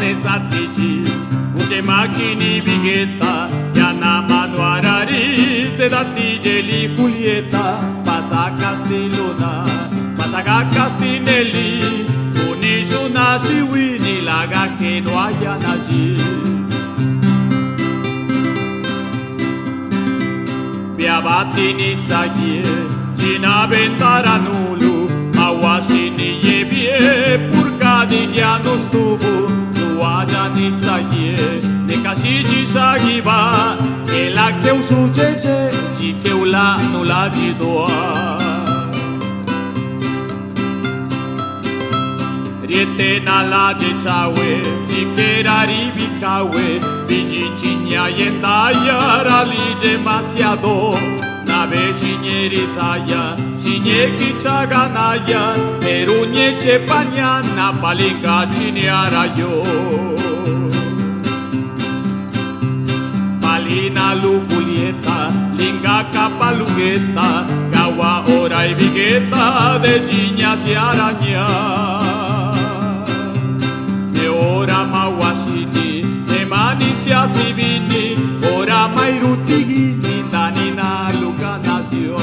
desatiji Uche makini bigeta Yana mano arari Sedatijeli Julieta Pasa Castiluna Pasaga Castinelli Unishuna Shiwini Laga que no haya naji Biabatini Sagie China Ventaranulu Mawashini Yebie Purkadi ya no estuvo Suaya ni Sagie Nekashiji Sagiba Ela que usu jeje Jikeula no la jidoa Riete na la jechawe Jikera ribikawe Vijichinya yendaya Rali demasiado Nave shinyeri saya Shinyeki chaganaya Perunye chepanyana Palinga chinyarayo Palina lu Julieta Linga kapalugeta Gawa ora y vigueta De chiñas y araña De ora mawashini De manicia sivini Ora mairutigini Danina luka nació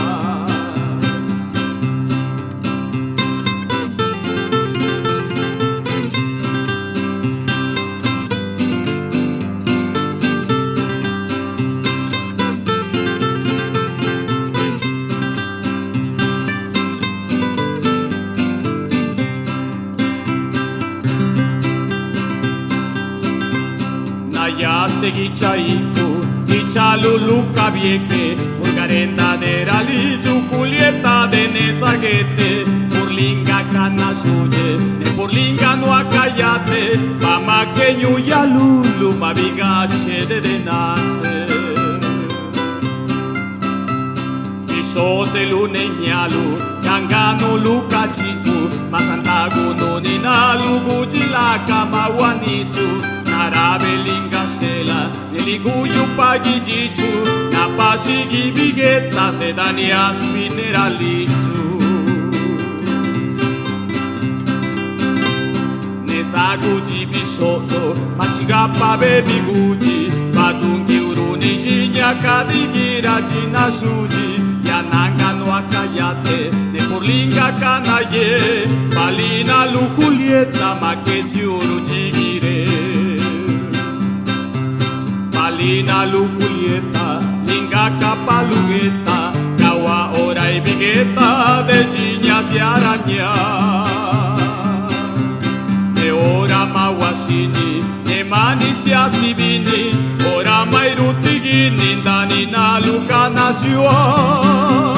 Ya segui chaiku Ichalulu kabieke Urgarenda de Ralizu Julieta de Nezarguete Burlinga canasuye De burlinga no acayate Mama queñu yalulu Mabigache de denace Isose luneñalu Yangano lukachiku Masantagu no ninalu Bujilaka mawanisu Narabelinga shela Neliguyu pagijichu Napashigi bigeta Sedanias mineralichu Nesaguji bishoso Machigapa bebi guji Batungi uruni jinya Kadigira jina shuji Yananga no akayate Nepurlinga kanaye Palina lu Julieta Makesi urujigire Palina lu Julieta, linga kapalugeta, gawa ora y vigueta de chiñas y araña. De ora mawashini, de manicia sivini, ora mairutigini, danina luka nació.